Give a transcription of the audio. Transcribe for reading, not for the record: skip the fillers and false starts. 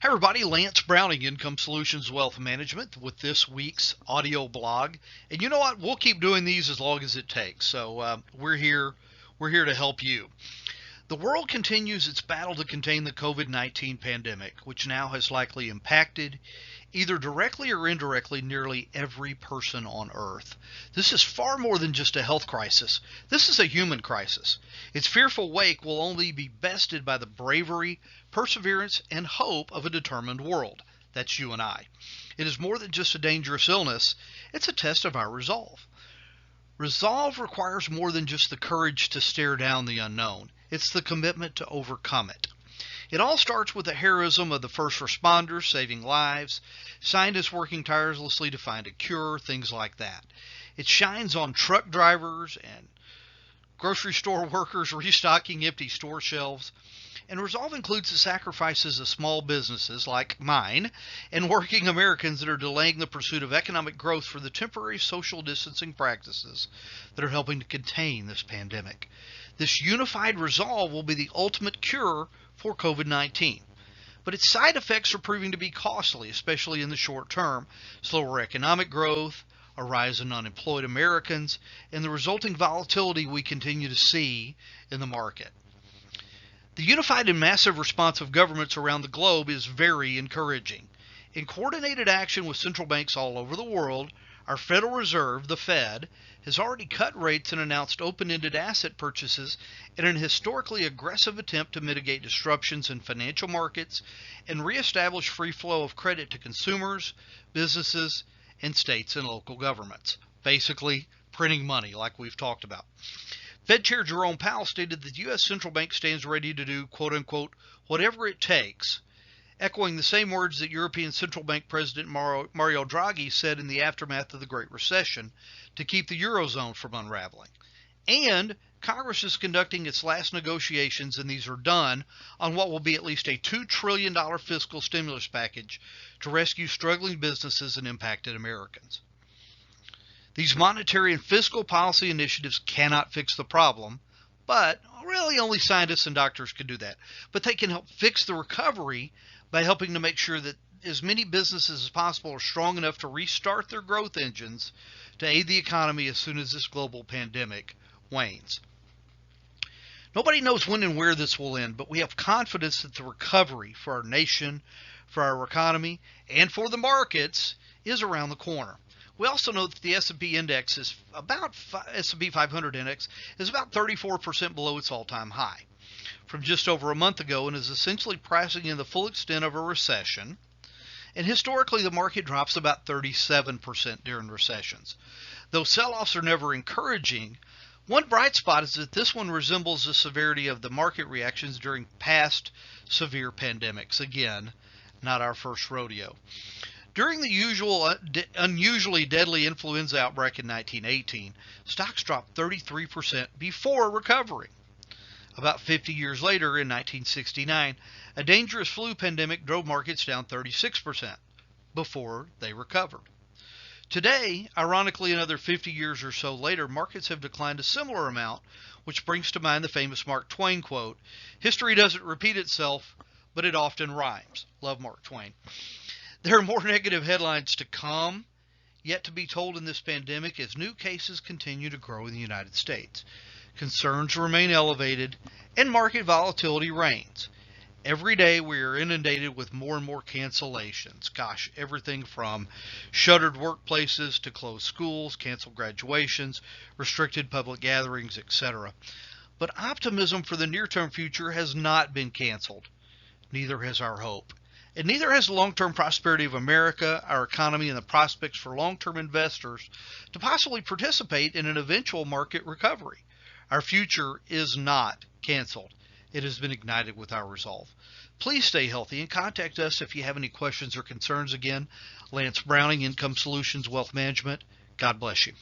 Hi everybody, Lance Browning, Income Solutions Wealth Management with this week's audio blog. And you know what? We'll keep doing these as long as it takes. So we're here to help you. The world continues its battle to contain the COVID-19 pandemic, which now has likely impacted, either directly or indirectly, nearly every person on Earth. This is far more than just a health crisis. This is a human crisis. Its fearful wake will only be bested by the bravery, perseverance, and hope of a determined world. That's you and I. It is more than just a dangerous illness. It's a test of our resolve. Resolve requires more than just the courage to stare down the unknown. It's the commitment to overcome it. It all starts with the heroism of the first responders saving lives, scientists working tirelessly to find a cure, things like that. It shines on truck drivers and grocery store workers restocking empty store shelves. And resolve includes the sacrifices of small businesses like mine and working Americans that are delaying the pursuit of economic growth for the temporary social distancing practices that are helping to contain this pandemic. This unified resolve will be the ultimate cure for COVID-19. But its side effects are proving to be costly, especially in the short term. Slower economic growth, a rise in unemployed Americans, and the resulting volatility we continue to see in the market. The unified and massive response of governments around the globe is very encouraging. In coordinated action with central banks all over the world, our Federal Reserve, the Fed, has already cut rates and announced open-ended asset purchases in an historically aggressive attempt to mitigate disruptions in financial markets and reestablish free flow of credit to consumers, businesses, and states and local governments. Basically, printing money like we've talked about. Fed Chair Jerome Powell stated that the U.S. Central Bank stands ready to do, quote-unquote, whatever it takes, echoing the same words that European Central Bank President Mario Draghi said in the aftermath of the Great Recession to keep the Eurozone from unraveling. And Congress is conducting its last negotiations, and these are done, on what will be at least a $2 trillion fiscal stimulus package to rescue struggling businesses and impacted Americans. These monetary and fiscal policy initiatives cannot fix the problem, but really only scientists and doctors can do that. But they can help fix the recovery by helping to make sure that as many businesses as possible are strong enough to restart their growth engines to aid the economy as soon as this global pandemic wanes. Nobody knows when and where this will end, but we have confidence that the recovery for our nation, for our economy, and for the markets is around the corner. We also know that the S&P index is S&P 500 index is about 34% below its all-time high from just over a month ago and is essentially pricing in the full extent of a recession. And historically, the market drops about 37% during recessions. Though sell-offs are never encouraging, one bright spot is that this one resembles the severity of the market reactions during past severe pandemics. Again, not our first rodeo. During the unusually deadly influenza outbreak in 1918, stocks dropped 33% before recovering. About 50 years later, in 1969, a dangerous flu pandemic drove markets down 36% before they recovered. Today, ironically, another 50 years or so later, markets have declined a similar amount, which brings to mind the famous Mark Twain quote, "History doesn't repeat itself, but it often rhymes." Love Mark Twain. There are more negative headlines to come, yet to be told in this pandemic as new cases continue to grow in the United States. Concerns remain elevated, and market volatility reigns. Every day we are inundated with more and more cancellations. Gosh, everything from shuttered workplaces to closed schools, canceled graduations, restricted public gatherings, etc. But optimism for the near-term future has not been canceled. Neither has our hope. And neither has the long-term prosperity of America, our economy, and the prospects for long-term investors to possibly participate in an eventual market recovery. Our future is not canceled. It has been ignited with our resolve. Please stay healthy and contact us if you have any questions or concerns. Again, Lance Browning, Income Solutions Wealth Management. God bless you.